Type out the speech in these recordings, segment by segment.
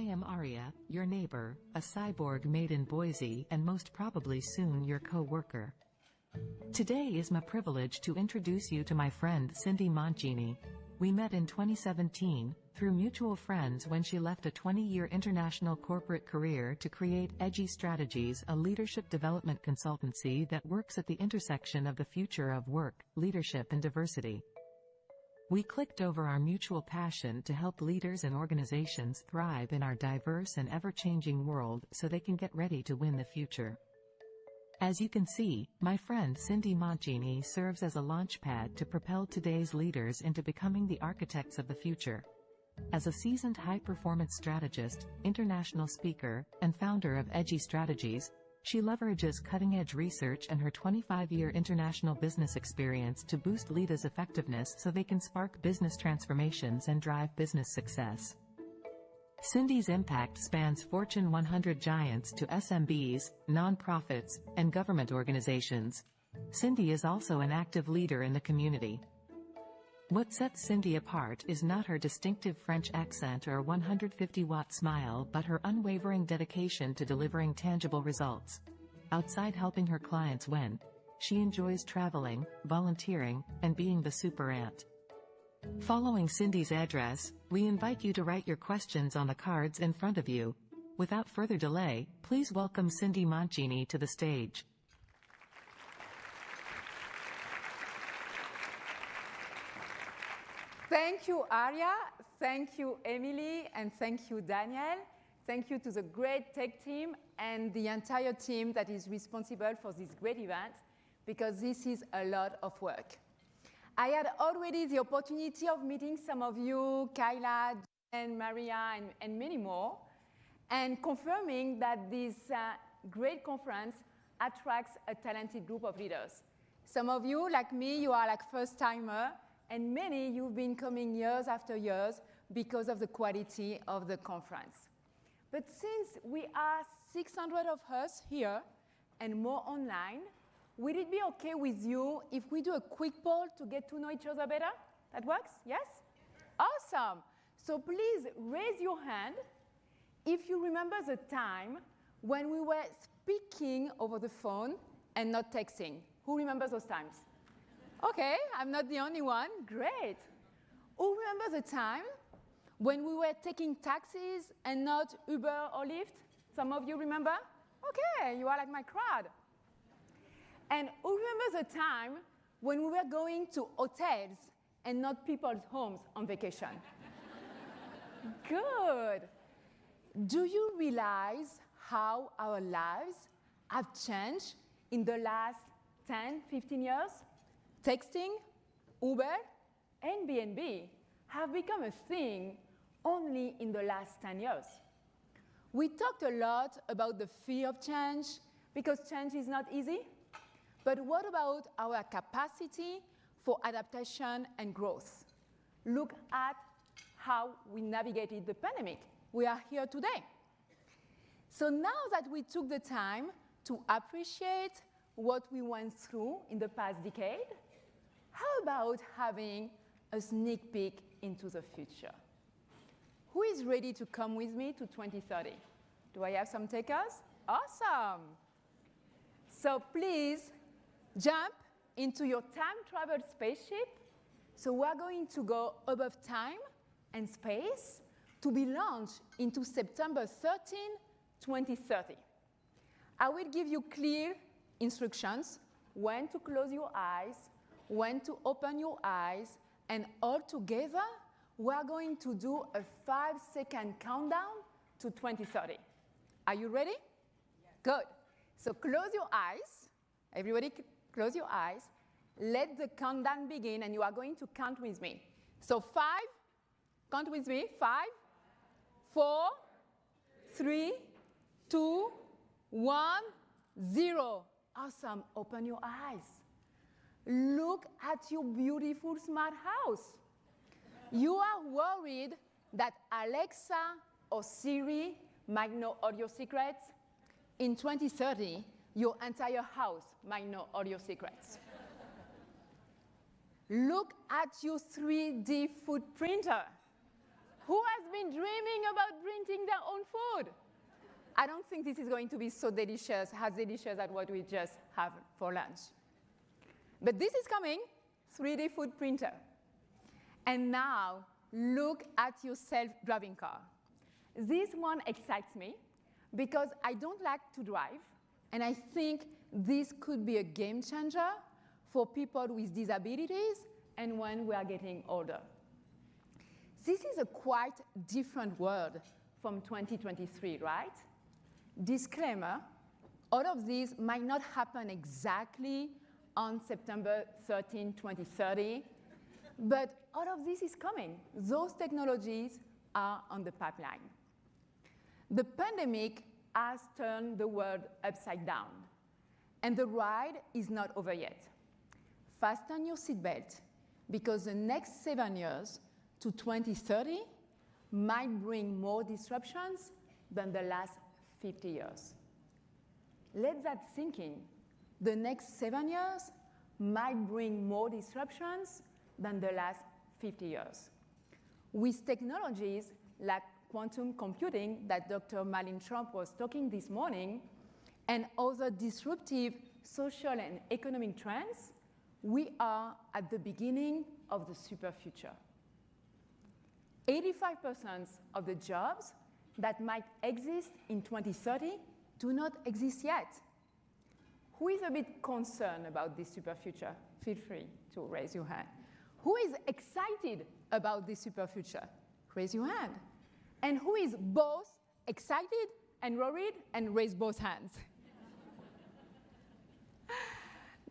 am Arya, your neighbor, a cyborg made in Boise and most probably soon your co-worker. Today is my privilege to introduce you to my friend Cindy Montgenie. We met in 2017, through mutual friends when she left a 20-year international corporate career to create Edgy Strategies, a leadership development consultancy that works at the intersection of the future of work, leadership and diversity. We clicked over our mutual passion to help leaders and organizations thrive in our diverse and ever-changing world so they can get ready to win the future. As you can see, my friend Cindy Montgenie serves as a launchpad to propel today's leaders into becoming the architects of the future. As a seasoned high-performance strategist, international speaker, and founder of Edgy Strategies, she leverages cutting-edge research and her 25-year international business experience to boost leaders' effectiveness so they can spark business transformations and drive business success. Cindy's impact spans Fortune 100 giants to SMBs, nonprofits, and government organizations. Cindy is also an active leader in the community. What sets Cindy apart is not her distinctive French accent or 150-watt smile but her unwavering dedication to delivering tangible results. Outside helping her clients win, she enjoys traveling, volunteering, and being the super aunt. Following Cindy's address, we invite you to write your questions on the cards in front of you. Without further delay, please welcome Cindy Montgenie to the stage. Thank you, Arya. Thank you, Emily, and thank you, Daniel. Thank you to the great tech team and the entire team that is responsible for this great event, because this is a lot of work. I had already the opportunity of meeting some of you, Kyla, and Maria, and many more, and confirming that this great conference attracts a talented group of leaders. Some of you, like me, you are like first-timer, and many you've been coming years after years because of the quality of the conference. But since we are 600 of us here and more online, would it be okay with you if we do a quick poll to get to know each other better? That works? Yes? Awesome. So please raise your hand if you remember the time when we were speaking over the phone and not texting. Who remembers those times? Okay, I'm not the only one. Great. Who remembers the time when we were taking taxis and not Uber or Lyft? Some of you remember? Okay, you are like my crowd. And who remembers the time when we were going to hotels and not people's homes on vacation? Good. Do you realize how our lives have changed in the last 10, 15 years? Texting, Uber, and Airbnb have become a thing only in the last 10 years. We talked a lot about the fear of change, because change is not easy. But what about our capacity for adaptation and growth? Look at how we navigated the pandemic. We are here today. So now that we took the time to appreciate what we went through in the past decade, how about having a sneak peek into the future? Who is ready to come with me to 2030? Do I have some takers? Awesome. So please, jump into your time travel spaceship. So we're going to go above time and space to be launched into September 13, 2030. I will give you clear instructions when to close your eyes, when to open your eyes, and all together, we're going to do a 5-second countdown to 2030. Are you ready? Yes. Good. So close your eyes. Everybody close your eyes. Let the countdown begin, and you are going to count with me. So 5, count with me, 5, 4, 3, 2, 1, 0. Awesome. Open your eyes. Look at your beautiful smart house. You are worried that Alexa or Siri might know all your secrets? In 2030, your entire house might know all your secrets. Look at your 3D food printer. Who has been dreaming about printing their own food? I don't think this is going to be so delicious, as delicious as what we just have for lunch. But this is coming, 3D food printer. And now, look at your self-driving car. This one excites me because I don't like to drive, and I think this could be a game changer for people with disabilities and when we are getting older. This is a quite different world from 2023, right? Disclaimer, all of this might not happen exactly on September 13, 2030, but all of this is coming. Those technologies are on the pipeline. The pandemic has turned the world upside down, and the ride is not over yet. Fasten your seatbelt, because the next 7 years to 2030 might bring more disruptions than the last 50 years. Let that sink in. The next 7 years might bring more disruptions than the last 50 years. With technologies like quantum computing that Dr. Malin Trump was talking this morning, and other disruptive social and economic trends, we are at the beginning of the super future. 85% of the jobs that might exist in 2030 do not exist yet. Who is a bit concerned about this super future? Feel free to raise your hand. Who is excited about this super future? Raise your hand. And who is both excited and worried? And raise both hands.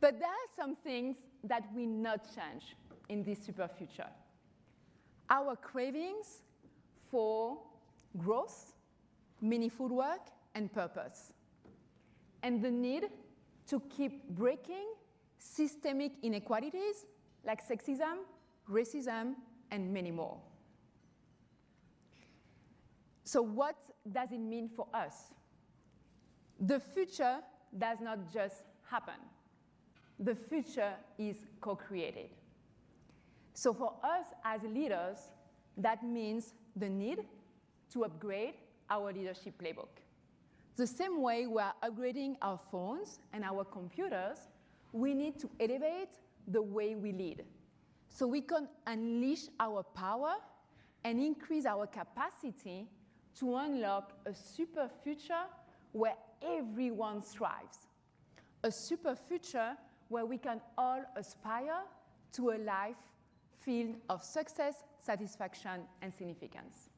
But there are some things that will not change in this super future. Our cravings for growth, meaningful work, and purpose. And the need to keep breaking systemic inequalities like sexism, racism, and many more. So what does it mean for us? The future does not just happen. The future is co-created. So for us as leaders, that means the need to upgrade our leadership playbook. The same way we are upgrading our phones and our computers, we need to elevate the way we lead so we can unleash our power and increase our capacity to unlock a super future where everyone thrives. A super future where we can all aspire to a life filled of success, satisfaction, and significance.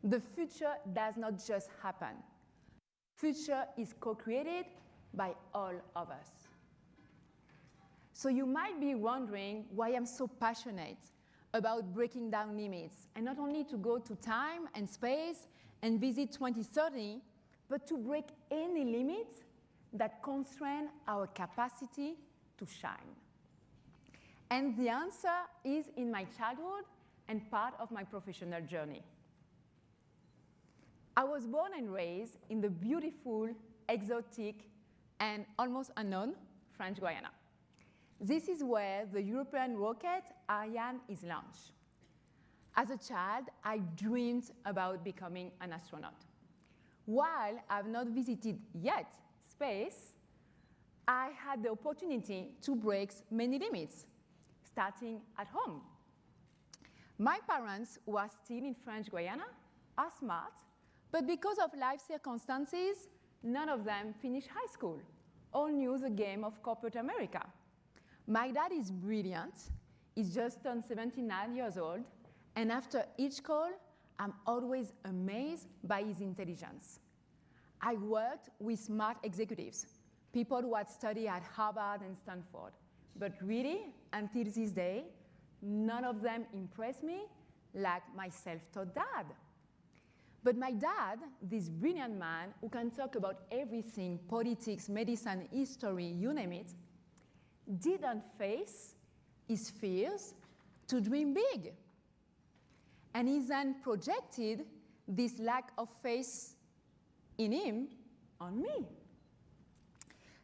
The future does not just happen. Future is co-created by all of us. So you might be wondering why I'm so passionate about breaking down limits, and not only to go to time and space and visit 2030, but to break any limits that constrain our capacity to shine. And the answer is in my childhood and part of my professional journey. I was born and raised in the beautiful, exotic, and almost unknown French Guiana. This is where the European rocket Ariane is launched. As a child, I dreamed about becoming an astronaut. While I've not visited yet space, I had the opportunity to break many limits, starting at home. My parents, who are still in French Guiana, are smart, but because of life circumstances, none of them finished high school or knew the game of corporate America. My dad is brilliant. He's just turned 79 years old, and after each call, I'm always amazed by his intelligence. I worked with smart executives, people who had studied at Harvard and Stanford, but really, until this day, none of them impressed me like my self-taught dad. But my dad, this brilliant man who can talk about everything, politics, medicine, history, you name it, didn't face his fears to dream big. And he then projected this lack of faith in him on me.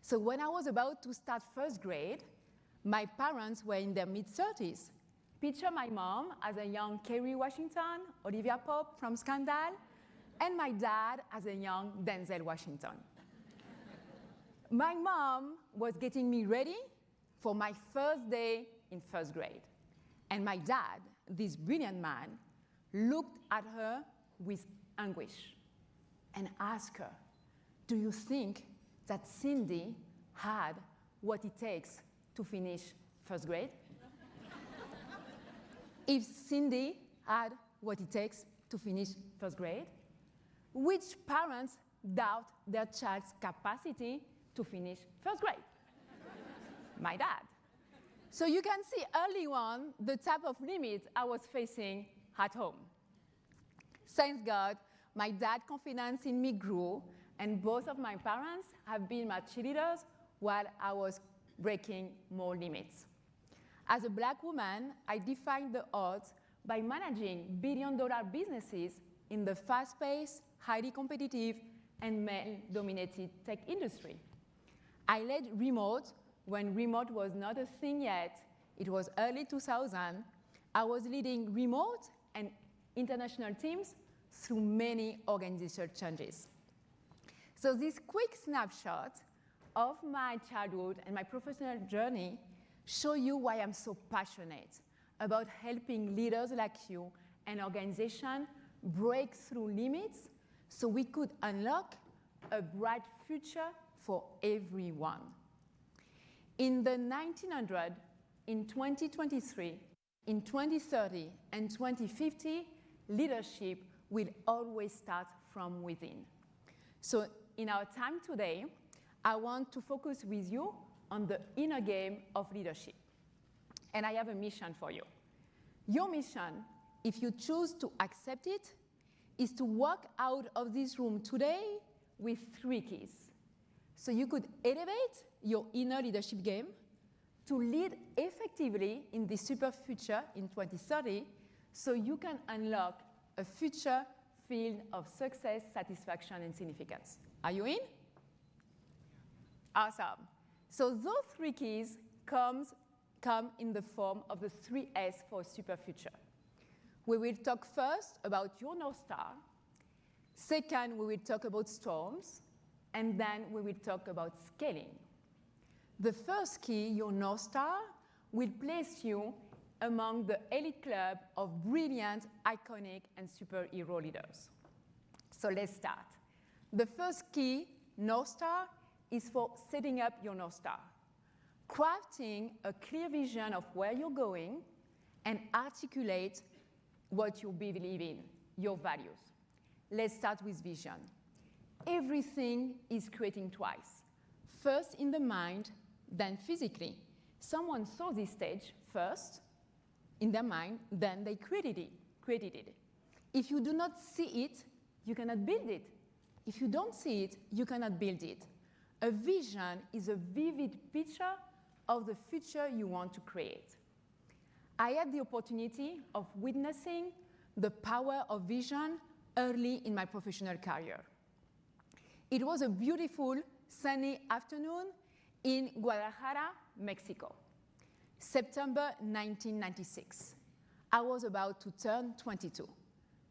So when I was about to start first grade, my parents were in their mid-30s. Picture my mom as a young Kerry Washington, Olivia Pope from Scandal, and my dad as a young Denzel Washington. My mom was getting me ready for my first day in first grade. And my dad, this brilliant man, looked at her with anguish and asked her, "Do you think that Cindy had what it takes to finish first grade?" If Cindy had what it takes to finish first grade, which parents doubt their child's capacity to finish first grade? My dad. So you can see early on the type of limits I was facing at home. Thanks God, my dad's confidence in me grew, and both of my parents have been my cheerleaders while I was breaking more limits. As a black woman, I defied the odds by managing billion-dollar businesses in the fast-paced, highly competitive, and male-dominated tech industry. I led remote when remote was not a thing yet. It was early 2000. I was leading remote and international teams through many organizational changes. So this quick snapshot of my childhood and my professional journey show you why I'm so passionate about helping leaders like you and organizations break through limits so we could unlock a bright future for everyone. In the 1900s, in 2023, in 2030, and 2050, leadership will always start from within. So in our time today, I want to focus with you on the inner game of leadership. And I have a mission for you. Your mission, if you choose to accept it, is to walk out of this room today with 3 keys. So you could elevate your inner leadership game to lead effectively in the super future in 2030 so you can unlock a future filled of success, satisfaction, and significance. Are you in? Awesome. So those 3 keys come in the form of the 3 S for a super future. We will talk first about your North Star. Second, we will talk about storms. And then we will talk about scaling. The first key, your North Star, will place you among the elite club of brilliant, iconic, and superhero leaders. So let's start. The first key, North Star, is for setting up your North Star, crafting a clear vision of where you're going, and articulate what you believe in, your values. Let's start with vision. Everything is creating twice. First in the mind, then physically. Someone saw this stage first in their mind, then they created it. If you do not see it, you cannot build it. If you don't see it, you cannot build it. A vision is a vivid picture of the future you want to create. I had the opportunity of witnessing the power of vision early in my professional career. It was a beautiful, sunny afternoon in Guadalajara, Mexico, September 1996. I was about to turn 22.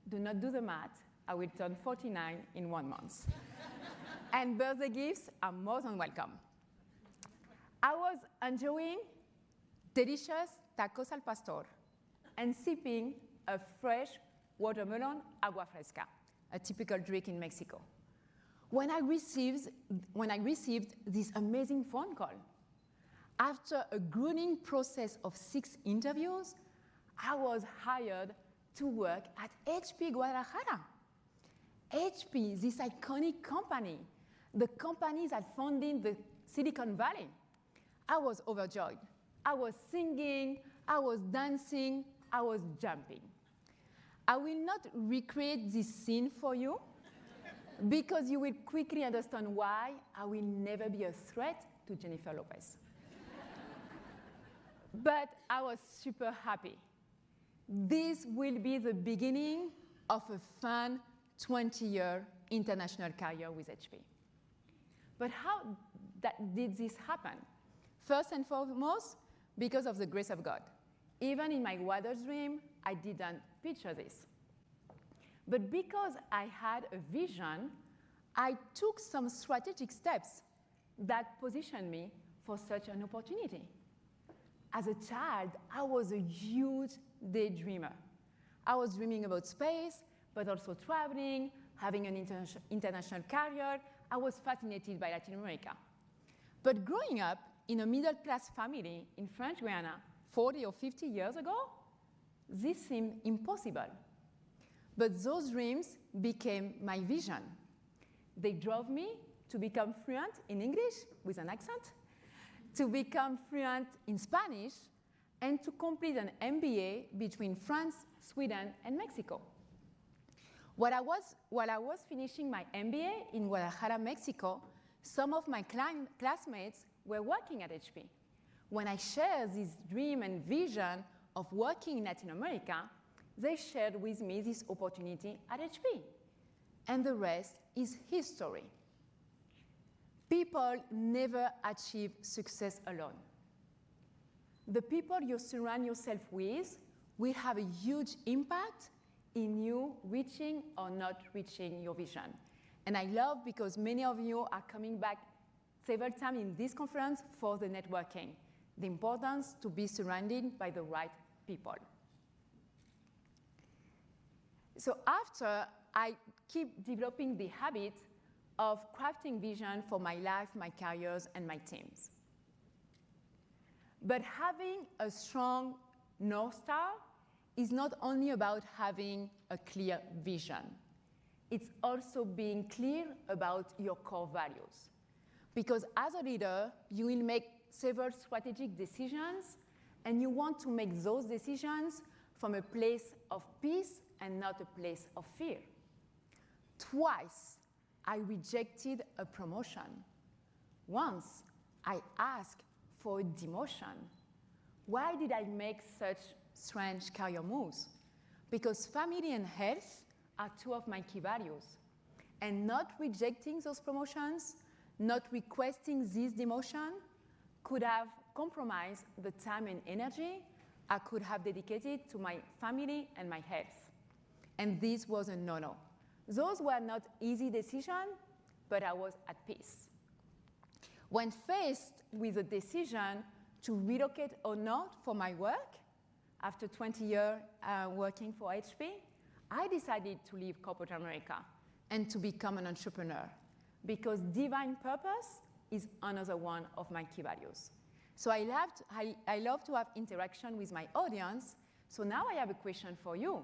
Do not do the math. I will turn 49 in 1 month. And birthday gifts are more than welcome. I was enjoying delicious tacos al pastor and sipping a fresh watermelon agua fresca, a typical drink in Mexico. When I received this amazing phone call, after a grueling process of 6 interviews, I was hired to work at HP Guadalajara. HP, this iconic company, the company that founded the Silicon Valley. I was overjoyed. I was singing, I was dancing, I was jumping. I will not recreate this scene for you, because you will quickly understand why I will never be a threat to Jennifer Lopez. But I was super happy. This will be the beginning of a fun 20-year international career with HP. But how did this happen? First and foremost, because of the grace of God. Even in my wildest dream, I didn't picture this. But because I had a vision, I took some strategic steps that positioned me for such an opportunity. As a child, I was a huge daydreamer. I was dreaming about space, but also traveling, having an international career. I was fascinated by Latin America. But growing up in a middle-class family in French Guiana 40 or 50 years ago, this seemed impossible. But those dreams became my vision. They drove me to become fluent in English with an accent, to become fluent in Spanish, and to complete an MBA between France, Sweden, and Mexico. While I was finishing my MBA in Guadalajara, Mexico, some of my classmates were working at HP. When I shared this dream and vision of working in Latin America, they shared with me this opportunity at HP. And the rest is history. People never achieve success alone. The people you surround yourself with will have a huge impact in you reaching or not reaching your vision. And I love because many of you are coming back several times in this conference for the networking, the importance to be surrounded by the right people. So after I keep developing the habit of crafting vision for my life, my careers, and my teams. But having a strong North Star is not only about having a clear vision. It's also being clear about your core values. Because as a leader, you will make several strategic decisions, and you want to make those decisions from a place of peace and not a place of fear. Twice, I rejected a promotion. Once, I asked for a demotion. Why did I make such strange career moves? Because family and health are two of my key values. And not rejecting those promotions, not requesting this demotion, could have compromised the time and energy I could have dedicated to my family and my health. And this was a no-no. Those were not easy decisions, but I was at peace. When faced with a decision to relocate or not for my work, after 20 years working for HP, I decided to leave corporate America and to become an entrepreneur, because divine purpose is another one of my key values. So I love to have interaction with my audience. So now I have a question for you.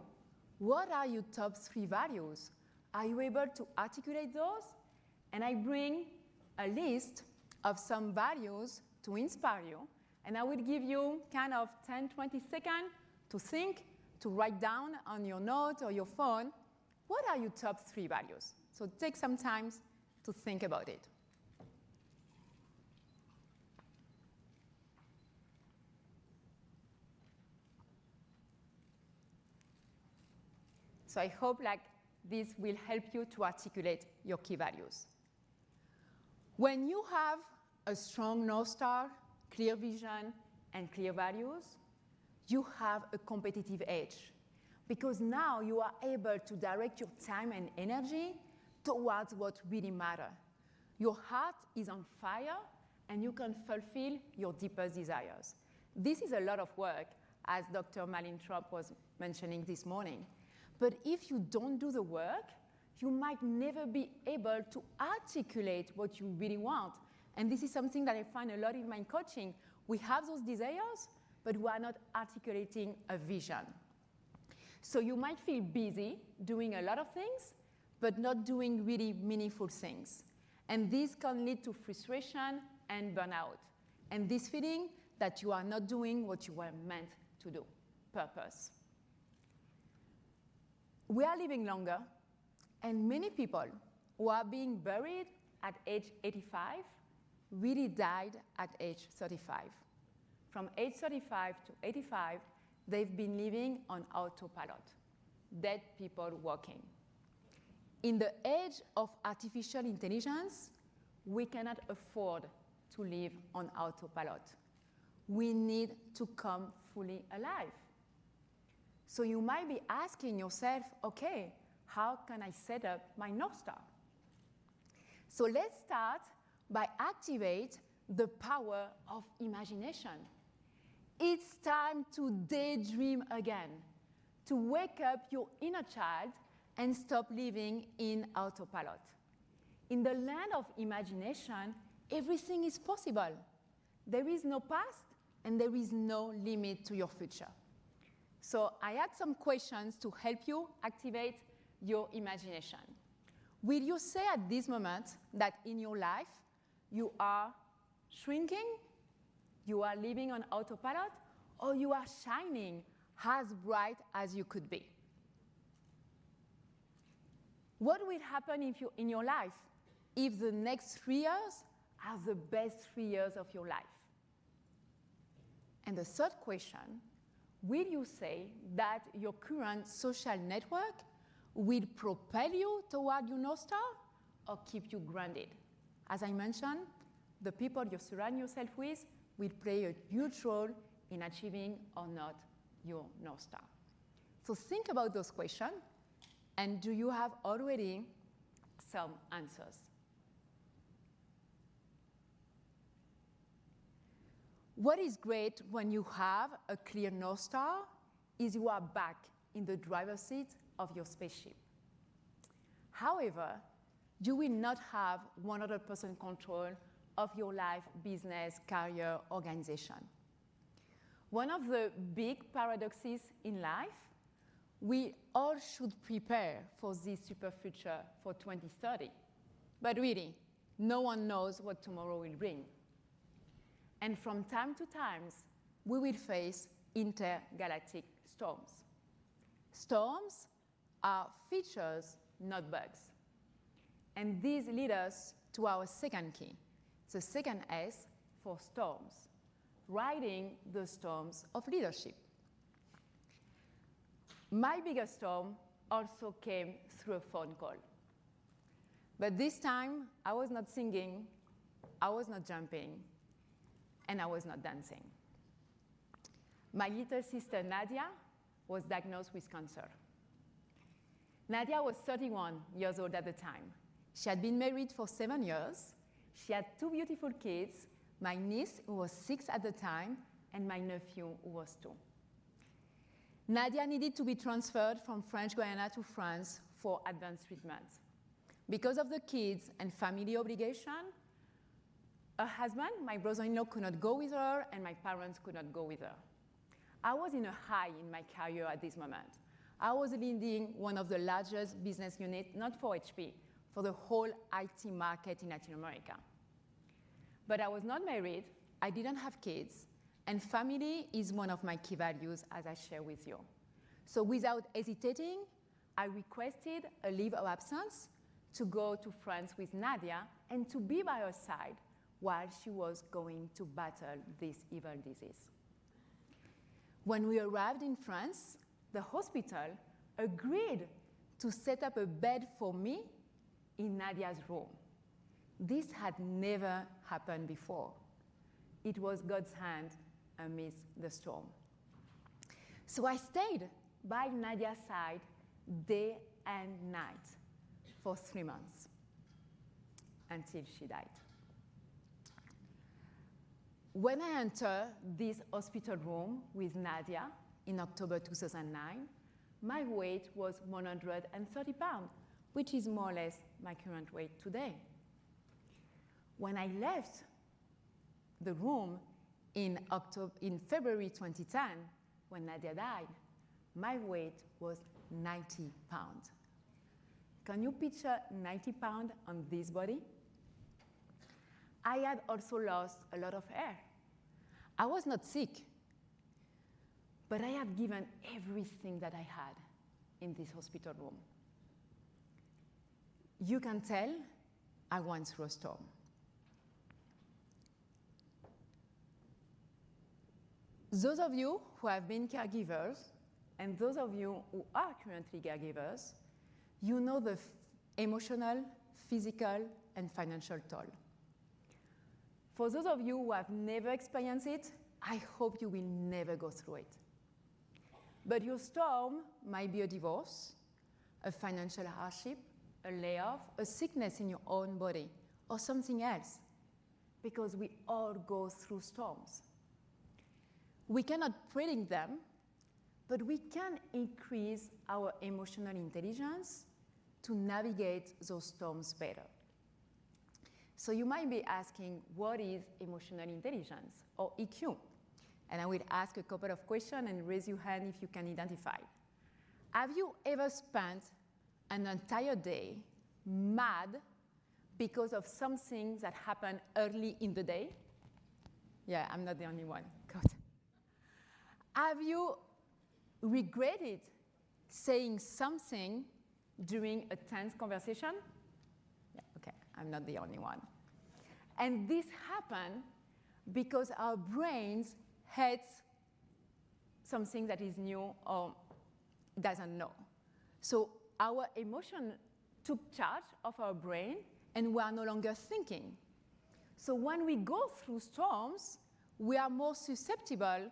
What are your top 3 values? Are you able to articulate those? And I bring a list of some values to inspire you. And I will give you kind of 10, 20 seconds to think, to write down on your note or your phone, what are your top 3 values? So take some time to think about it. So I hope this will help you to articulate your key values. When you have a strong North Star, clear vision, and clear values, you have a competitive edge, because now you are able to direct your time and energy towards what really matters. Your heart is on fire, and you can fulfill your deepest desires. This is a lot of work, as Dr. Malin Trop was mentioning this morning. But if you don't do the work, you might never be able to articulate what you really want. And this is something that I find a lot in my coaching. We have those desires, but we are not articulating a vision. So you might feel busy doing a lot of things, but not doing really meaningful things. And this can lead to frustration and burnout. And this feeling that you are not doing what you were meant to do, purpose. We are living longer, and many people who are being buried at age 85 really died at age 35. From age 35 to 85, they've been living on autopilot, dead people walking. In the age of artificial intelligence, we cannot afford to live on autopilot. We need to come fully alive. So you might be asking yourself, okay, how can I set up my North Star? So let's start by activate the power of imagination. It's time to daydream again, to wake up your inner child and stop living in autopilot. In the land of imagination, everything is possible. There is no past and there is no limit to your future. So I had some questions to help you activate your imagination. Will you say at this moment that in your life you are shrinking, you are living on autopilot, or you are shining as bright as you could be? What will happen in your life if the next 3 years are the best 3 years of your life? And the third question, will you say that your current social network will propel you toward your North Star or keep you grounded? As I mentioned, the people you surround yourself with will play a huge role in achieving or not your North Star. So think about those questions, and do you have already some answers? What is great when you have a clear North Star is you are back in the driver's seat of your spaceship. However, you will not have 100% control of your life, business, career, organization. One of the big paradoxes in life, we all should prepare for this super future for 2030. But really, no one knows what tomorrow will bring. And from time to time, we will face intergalactic storms. Storms are features, not bugs. And these lead us to our second key, the second S for storms, riding the storms of leadership. My biggest storm also came through a phone call. But this time, I was not singing, I was not jumping, and I was not dancing. My little sister Nadia was diagnosed with cancer. Nadia was 31 years old at the time. She had been married for 7 years. She had 2 beautiful kids, my niece, who was 6 at the time, and my nephew, who was 2. Nadia needed to be transferred from French Guiana to France for advanced treatment. Because of the kids and family obligation, her husband, my brother-in-law, could not go with her, and my parents could not go with her. I was in a high in my career at this moment. I was leading one of the largest business units, not for HP, for the whole IT market in Latin America. But I was not married, I didn't have kids, and family is one of my key values, as I share with you. So without hesitating, I requested a leave of absence to go to France with Nadia and to be by her side while she was going to battle this evil disease. When we arrived in France, the hospital agreed to set up a bed for me in Nadia's room. This had never happened before. It was God's hand amidst the storm. So I stayed by Nadia's side day and night for 3 months until she died. When I entered this hospital room with Nadia in October 2009, my weight was 130 pounds, which is more or less my current weight today. When I left the room in February 2010, when Nadia died, my weight was 90 pounds. Can you picture 90 pounds on this body? I had also lost a lot of hair. I was not sick, but I have given everything that I had in this hospital room. You can tell I went through a storm. Those of you who have been caregivers, and those of you who are currently caregivers, you know the emotional, physical, and financial toll. For those of you who have never experienced it, I hope you will never go through it. But your storm might be a divorce, a financial hardship, a layoff, a sickness in your own body, or something else, because we all go through storms. We cannot predict them, but we can increase our emotional intelligence to navigate those storms better. So you might be asking, what is emotional intelligence, or EQ? And I will ask a couple of questions and raise your hand if you can identify. Have you ever spent an entire day mad because of something that happened early in the day? Yeah, I'm not the only one. Good. Have you regretted saying something during a tense conversation? Yeah, okay, I'm not the only one. And this happened because our brains hate something that is new or doesn't know. So our emotion took charge of our brain, and we are no longer thinking. So when we go through storms, we are more susceptible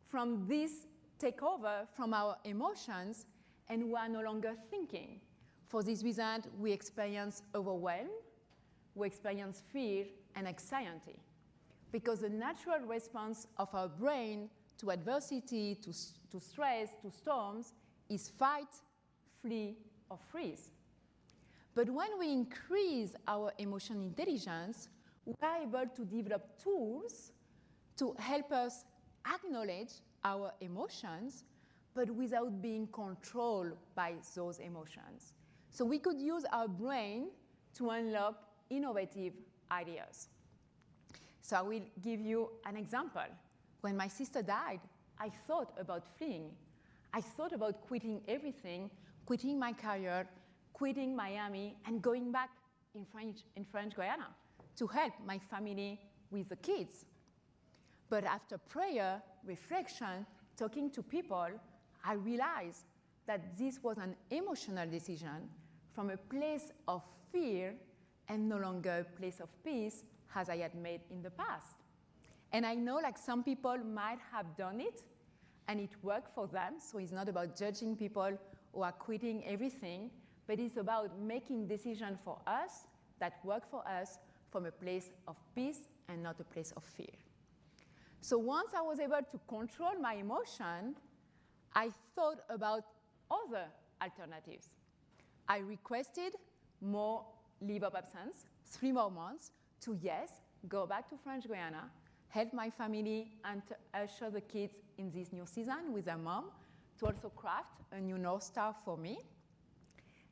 from this takeover from our emotions, and we are no longer thinking. For this reason, we experience overwhelm, we experience fear and anxiety, because the natural response of our brain to adversity, to stress, to storms, is fight, flee, or freeze. But when we increase our emotional intelligence, we are able to develop tools to help us acknowledge our emotions, but without being controlled by those emotions. So we could use our brain to unlock innovative ideas. So I will give you an example. When my sister died, I thought about fleeing. I thought about quitting everything, quitting my career, quitting Miami, and going back in French Guiana to help my family with the kids. But after prayer, reflection, talking to people, I realized that this was an emotional decision from a place of fear and no longer a place of peace as I had made in the past. And I know like some people might have done it and it worked for them, so it's not about judging people who are quitting everything, but it's about making decisions for us that work for us from a place of peace and not a place of fear. So once I was able to control my emotion, I thought about other alternatives. I requested more leave of absence, 3 more months, to yes, go back to French Guiana, help my family, and to usher the kids in this new season with their mom, to also craft a new North Star for me.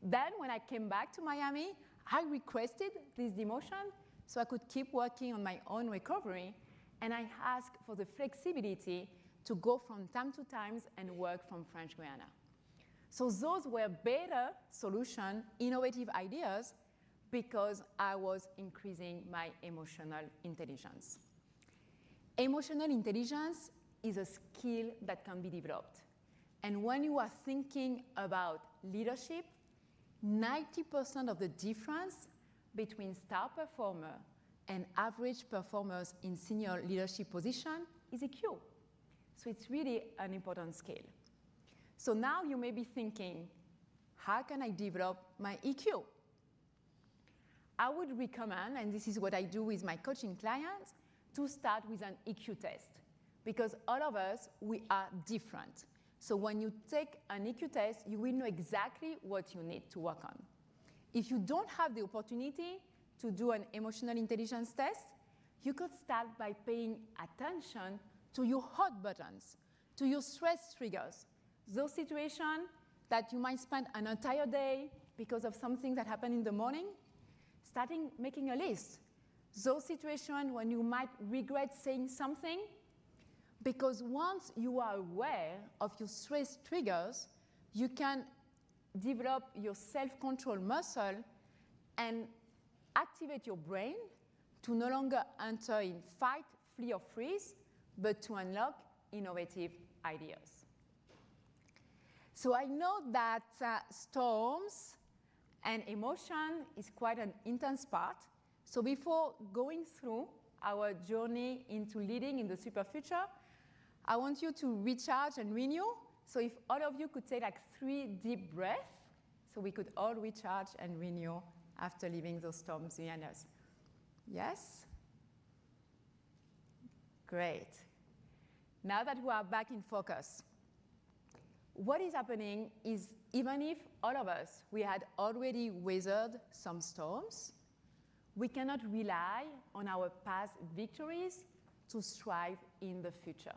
Then when I came back to Miami, I requested this demotion so I could keep working on my own recovery, and I asked for the flexibility to go from time to time and work from French Guiana. So those were better solutions, innovative ideas, because I was increasing my emotional intelligence. Emotional intelligence is a skill that can be developed. And when you are thinking about leadership, 90% of the difference between star performer and average performers in senior leadership position is EQ. So it's really an important skill. So now you may be thinking, how can I develop my EQ? I would recommend, and this is what I do with my coaching clients, to start with an EQ test, because all of us, we are different. So when you take an EQ test, you will know exactly what you need to work on. If you don't have the opportunity to do an emotional intelligence test, you could start by paying attention to your hot buttons, to your stress triggers, those situations that you might spend an entire day because of something that happened in the morning, starting making a list. Those situations when you might regret saying something, because once you are aware of your stress triggers, you can develop your self-control muscle and activate your brain to no longer enter in fight, flee, or freeze, but to unlock innovative ideas. So I know that storms and emotion is quite an intense part. So before going through our journey into leading in the super future, I want you to recharge and renew. So if all of you could take like 3 deep breaths, so we could all recharge and renew after leaving those storms behind us. Yes? Great. Now that we are back in focus, what is happening is even if all of us, we had already weathered some storms, we cannot rely on our past victories to strive in the future,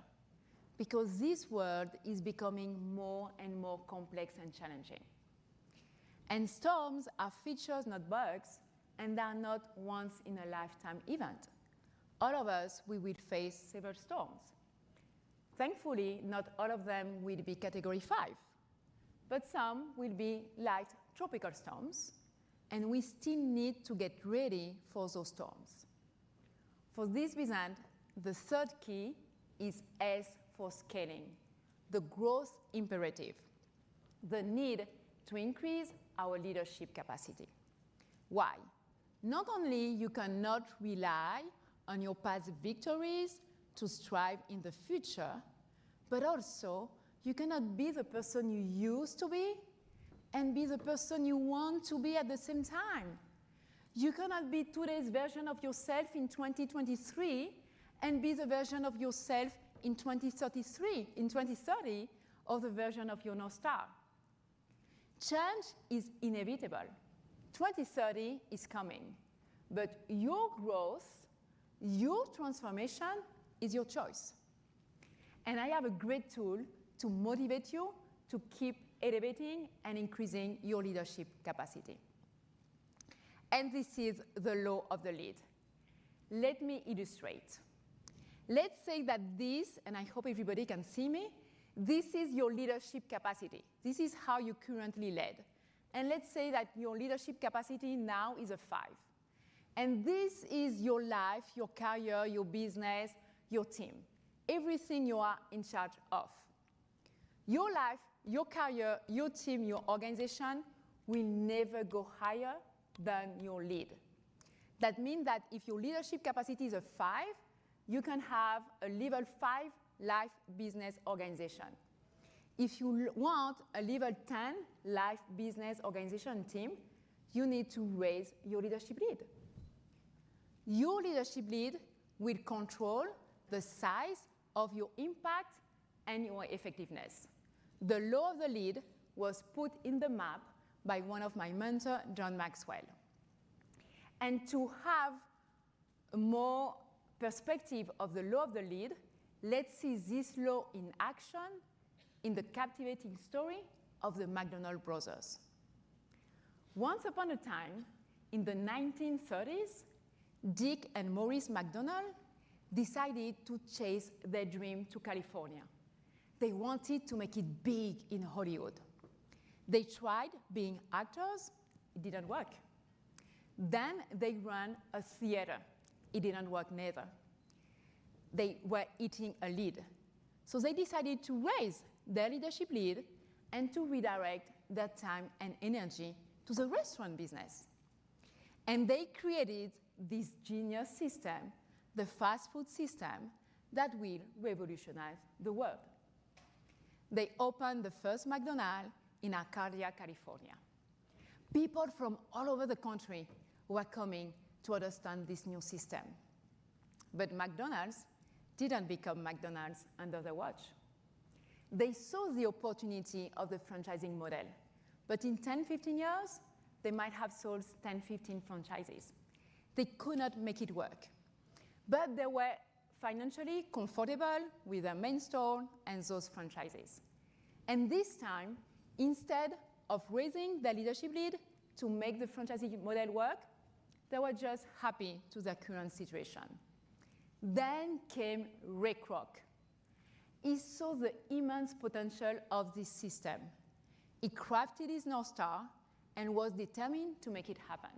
because this world is becoming more and more complex and challenging. And storms are features, not bugs, and they are not once-in-a-lifetime event. All of us, we will face several storms. Thankfully, not all of them will be Category 5, but some will be light tropical storms, and we still need to get ready for those storms. For this reason, the third key is S for scaling, the growth imperative, the need to increase our leadership capacity. Why? Not only you cannot rely on your past victories to strive in the future, but also you cannot be the person you used to be and be the person you want to be at the same time. You cannot be today's version of yourself in 2023 and be the version of yourself in 2030, or the version of your North Star. Change is inevitable. 2030 is coming, but your growth, your transformation is your choice. And I have a great tool to motivate you to keep elevating and increasing your leadership capacity. And this is the law of the lead. Let me illustrate. Let's say that this, and I hope everybody can see me, this is your leadership capacity. This is how you currently lead. And let's say that your leadership capacity now is a 5. And this is your life, your career, your business, your team, everything you are in charge of. Your life, your career, your team, your organization will never go higher than your lead. That means that if your leadership capacity is a 5, you can have a level 5 life business organization. If you want a level 10 life business organization team, you need to raise your leadership lead. Your leadership lead will control the size of your impact and your effectiveness. The law of the lead was put in the map by one of my mentors, John Maxwell. And to have a more perspective of the law of the lead, let's see this law in action in the captivating story of the McDonald brothers. Once upon a time, in the 1930s, Dick and Maurice McDonald decided to chase their dream to California. They wanted to make it big in Hollywood. They tried being actors. It didn't work. Then they ran a theater. It didn't work neither. They were eating a lead. So they decided to raise their leadership lead and to redirect their time and energy to the restaurant business. And they created this genius system, the fast food system, that will revolutionize the world. They opened the first McDonald's in Arcadia, California. People from all over the country were coming to understand this new system. But McDonald's didn't become McDonald's under their watch. They saw the opportunity of the franchising model. But in 10, 15 years, they might have sold 10, 15 franchises. They could not make it work. But they were financially comfortable with their main store and those franchises. And this time, instead of raising their leadership lead to make the franchising model work, they were just happy to their current situation. Then came Ray Kroc. He saw the immense potential of this system. He crafted his North Star and was determined to make it happen.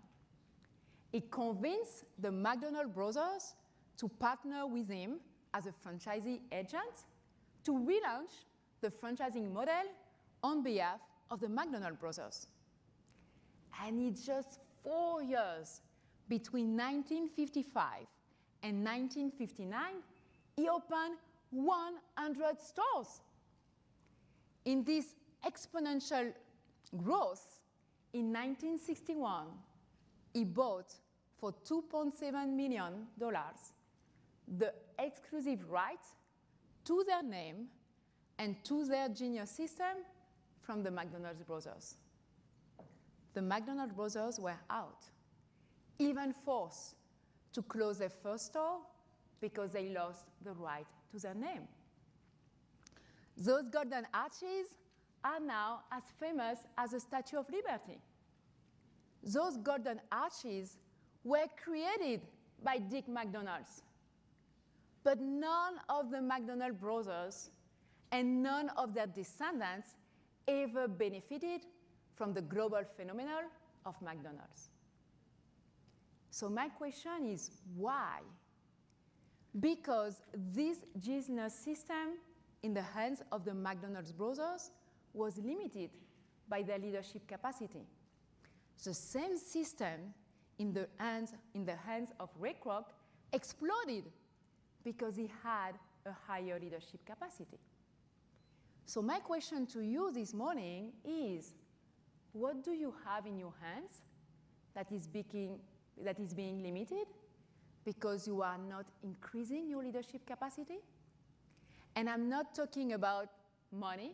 He convinced the McDonald brothers to partner with him as a franchisee agent to relaunch the franchising model on behalf of the McDonald brothers. And in just 4 years, between 1955 in 1959, he opened 100 stores. In this exponential growth, in 1961, he bought for $2.7 million the exclusive rights to their name and to their genius system from the McDonald's brothers. The McDonald's brothers were out, even forced to close their first store because they lost the right to their name. Those golden arches are now as famous as the Statue of Liberty. Those golden arches were created by Dick McDonald's. But none of the McDonald brothers and none of their descendants ever benefited from the global phenomenon of McDonald's. So my question is, why? Because this genius system in the hands of the McDonald's brothers was limited by their leadership capacity. The same system in the hands of Ray Kroc exploded because he had a higher leadership capacity. So my question to you this morning is, what do you have in your hands that is being limited because you are not increasing your leadership capacity? And I'm not talking about money.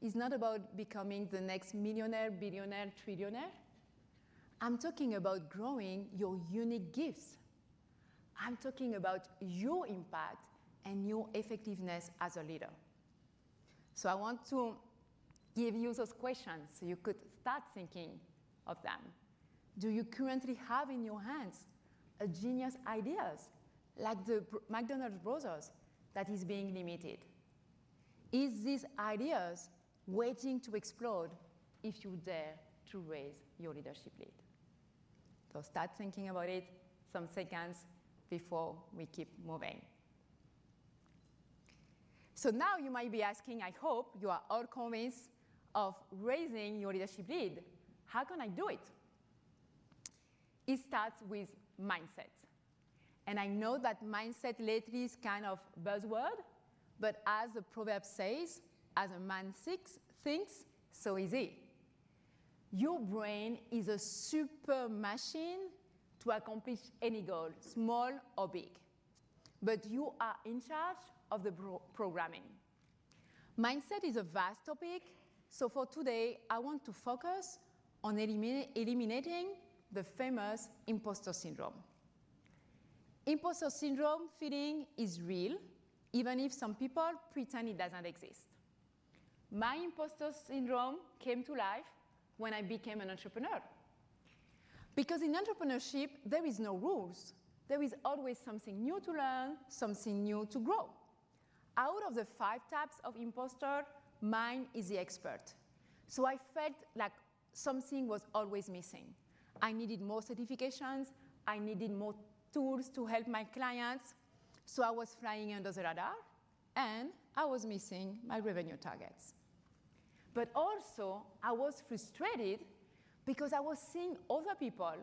It's not about becoming the next millionaire, billionaire, trillionaire. I'm talking about growing your unique gifts. I'm talking about your impact and your effectiveness as a leader. So I want to give you those questions so you could start thinking of them. Do you currently have in your hands a genius ideas like the McDonald's brothers that is being limited? Is these ideas waiting to explode if you dare to raise your leadership lead? So start thinking about it some seconds before we keep moving. So now you might be asking, I hope you are all convinced of raising your leadership lead. How can I do it? It starts with mindset. And I know that mindset lately is kind of buzzword, but as the proverb says, as a man thinks, so is he. Your brain is a super machine to accomplish any goal, small or big. But you are in charge of the programming. Mindset is a vast topic, so for today, I want to focus on eliminating the famous imposter syndrome. Imposter syndrome feeling is real, even if some people pretend it doesn't exist. My imposter syndrome came to life when I became an entrepreneur. Because in entrepreneurship, there is no rules. There is always something new to learn, something new to grow. Out of the 5 types of imposter, mine is the expert. So I felt like something was always missing. I needed more certifications. I needed more tools to help my clients. So I was flying under the radar, and I was missing my revenue targets. But also, I was frustrated because I was seeing other people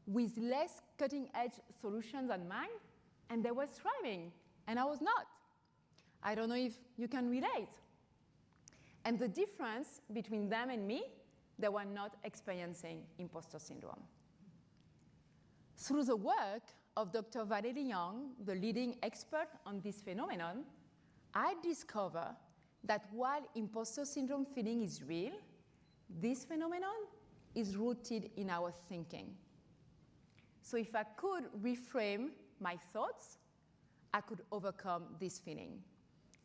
with less cutting-edge solutions than mine, and they were thriving, and I was not. I don't know if you can relate. And the difference between them and me, they were not experiencing imposter syndrome. Through the work of Dr. Valerie Young, the leading expert on this phenomenon, I discovered that while imposter syndrome feeling is real, this phenomenon is rooted in our thinking. So if I could reframe my thoughts, I could overcome this feeling.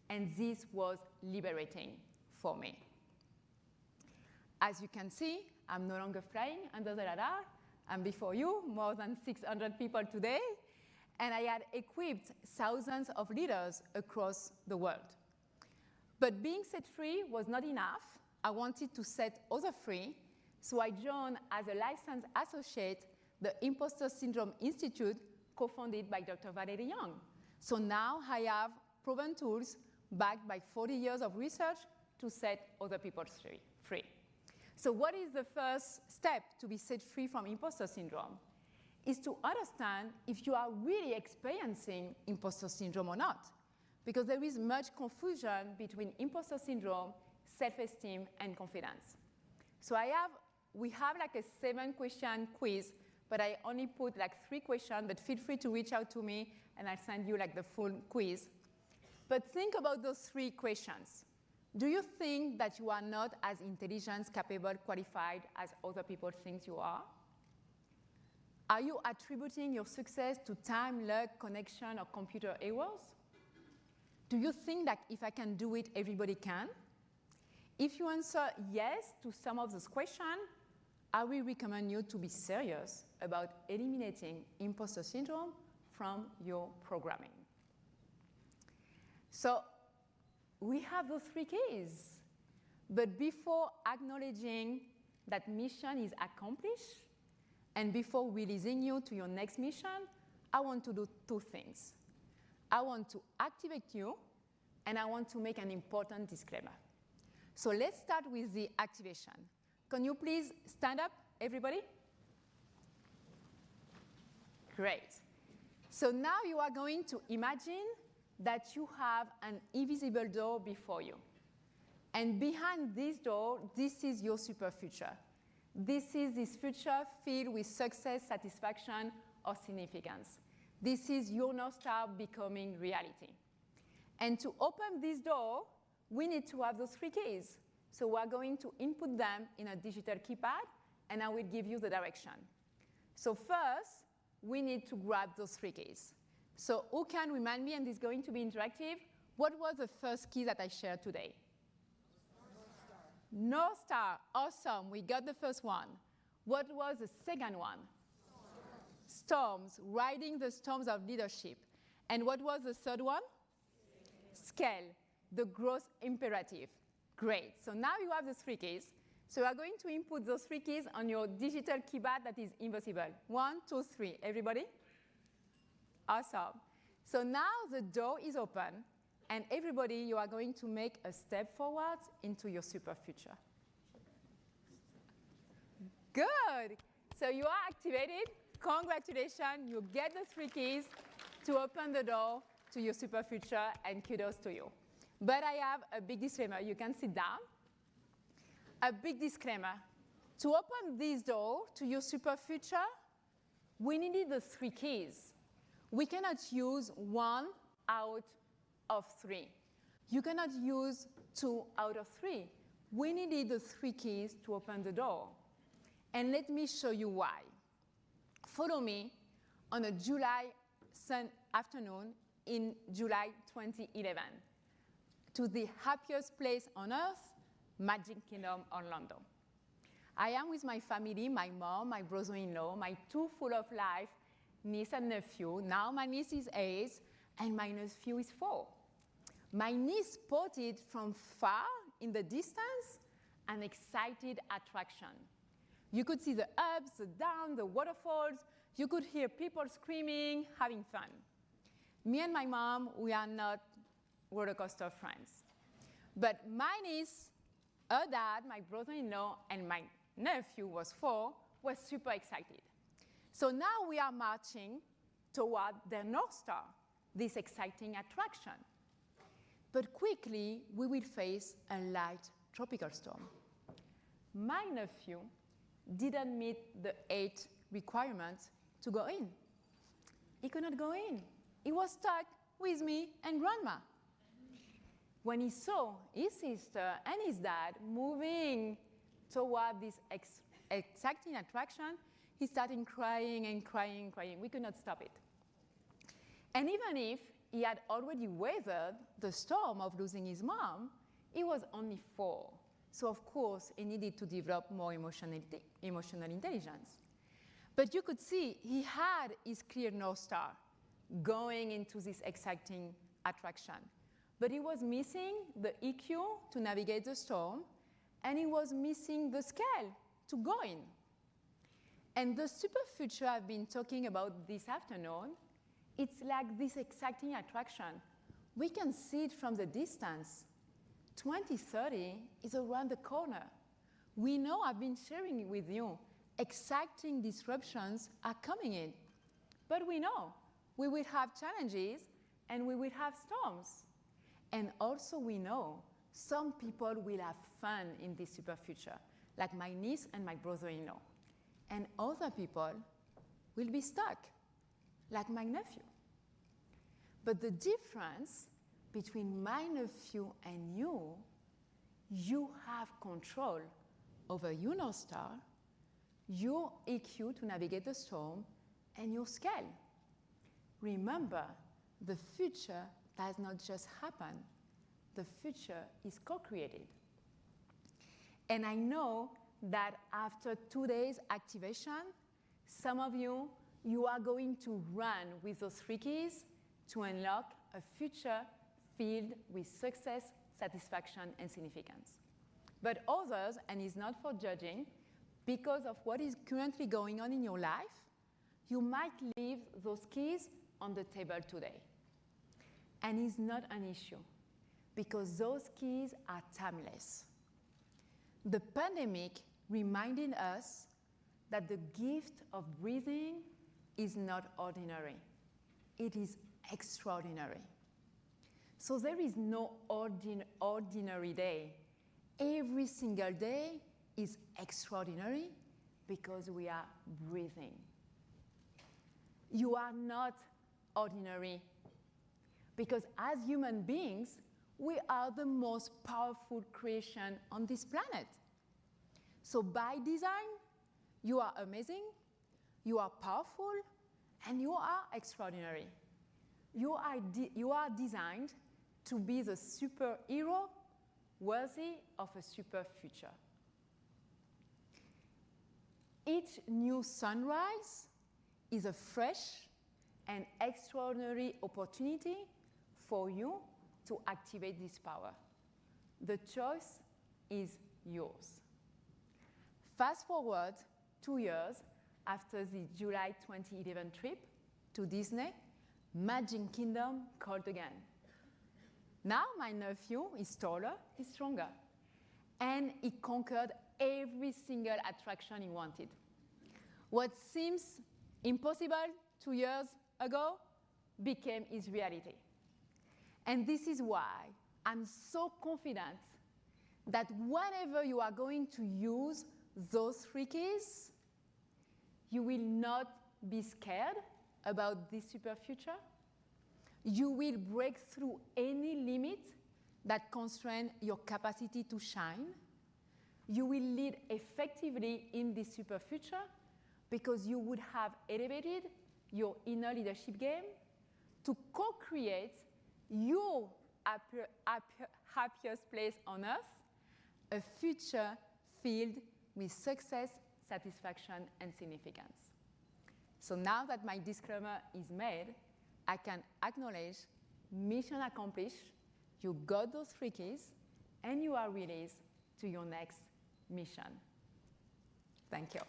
And this was liberating for me. As you can see, I'm no longer flying under the radar. I'm before you, more than 600 people today, and I had equipped thousands of leaders across the world. But being set free was not enough. I wanted to set others free, so I joined as a licensed associate the Imposter Syndrome Institute, co-founded by Dr. Valerie Young. So now I have proven tools backed by 40 years of research to set other people free. So what is the first step to be set free from imposter syndrome? is to understand if you are really experiencing imposter syndrome or not, because there is much confusion between imposter syndrome, self-esteem, and confidence. So we have like a 7-question quiz, but I only put like 3 questions, but feel free to reach out to me and I'll send you like the full quiz. But think about those 3 questions. Do you think that you are not as intelligent, capable, qualified as other people think you are? Are you attributing your success to time, luck, connection, or computer errors? Do you think that if I can do it, everybody can? If you answer yes to some of those questions, I will recommend you to be serious about eliminating imposter syndrome from your programming. So we have those 3 keys. But before acknowledging that mission is accomplished, and before releasing you to your next mission, I want to do 2 things. I want to activate you, and I want to make an important disclaimer. So let's start with the activation. Can you please stand up, everybody? Great. So now you are going to imagine that you have an invisible door before you. And behind this door, this is your super future. This is this future filled with success, satisfaction, or significance. This is your North Star becoming reality. And to open this door, we need to have those 3 keys. So we're going to input them in a digital keypad, and I will give you the direction. So first, we need to grab those 3 keys. So who can remind me, and this is going to be interactive, what was the first key that I shared today? North Star. Awesome. We got the first one. What was the second one? Storms. Riding the storms of leadership. And what was the third one? Scale. The growth imperative. Great. So now you have the 3 keys. So we are going to input those 3 keys on your digital keypad that is invisible. 1, 2, 3. Everybody? Awesome. So now the door is open. And everybody, you are going to make a step forward into your super future. Good. So you are activated. Congratulations. You get the 3 keys to open the door to your super future, and kudos to you. But I have a big disclaimer. You can sit down. A big disclaimer. To open this door to your super future, we needed the 3 keys. We cannot use 1 out of 3. You cannot use 2 out of 3. We needed the 3 keys to open the door. And let me show you why. Follow me on a July afternoon in July 2011 to the happiest place on earth, Magic Kingdom, Orlando. I am with my family, my mom, my brother-in-law, my 2 full of life niece and nephew. Now my niece is 8, and my nephew is 4. My niece spotted from far in the distance an excited attraction. You could see the ups, the downs, the waterfalls. You could hear people screaming, having fun. Me and my mom, we are not roller coaster friends. But my niece, her dad, my brother-in-law, and my nephew was 4, were super excited. So now we are marching toward their North Star, this exciting attraction. But quickly, we will face a light tropical storm. My nephew didn't meet the 8 requirements to go in. He could not go in. He was stuck with me and Grandma. When he saw his sister and his dad moving toward this exciting attraction, he started crying and crying and crying. We could not stop it. And even if he had already weathered the storm of losing his mom, he was only 4. So of course, he needed to develop more emotional intelligence. But you could see he had his clear North Star going into this exciting attraction. But he was missing the EQ to navigate the storm, and he was missing the scale to go in. And the super future I've been talking about this afternoon, it's like this exciting attraction. We can see it from the distance. 2030 is around the corner. We know, I've been sharing with you, exciting disruptions are coming in. But we know we will have challenges and we will have storms. And also we know some people will have fun in this super future, like my niece and my brother-in-law. And other people will be stuck, like my nephew. But the difference between my nephew and you have control over your North Star, your EQ to navigate the storm, and your scale. Remember, the future does not just happen. The future is co-created. And I know that after 2 days activation, some of you are going to run with those 3 keys to unlock a future filled with success, satisfaction, and significance. But others, and it's not for judging, because of what is currently going on in your life, you might leave those keys on the table today. And it's not an issue, because those keys are timeless. The pandemic reminded us that the gift of breathing is not ordinary. It is extraordinary. So there is no ordinary day. Every single day is extraordinary because we are breathing. You are not ordinary because as human beings, we are the most powerful creation on this planet. So by design, you are amazing, you are powerful, and you are extraordinary. You are designed to be the superhero worthy of a super future. Each new sunrise is a fresh and extraordinary opportunity for you to activate this power. The choice is yours. Fast forward 2 years after the July 2011 trip to Disney, Magic Kingdom called again. Now my nephew is taller, he's stronger, and he conquered every single attraction he wanted. What seems impossible 2 years ago became his reality. And this is why I'm so confident that whenever you are going to use those 3 keys, you will not be scared about this super future. You will break through any limit that constrains your capacity to shine. You will lead effectively in this super future because you would have elevated your inner leadership game to co-create your happiest place on earth, a future filled with success, satisfaction, and significance. So now that my disclaimer is made, I can acknowledge mission accomplished, you got those 3 keys, and you are released to your next mission. Thank you.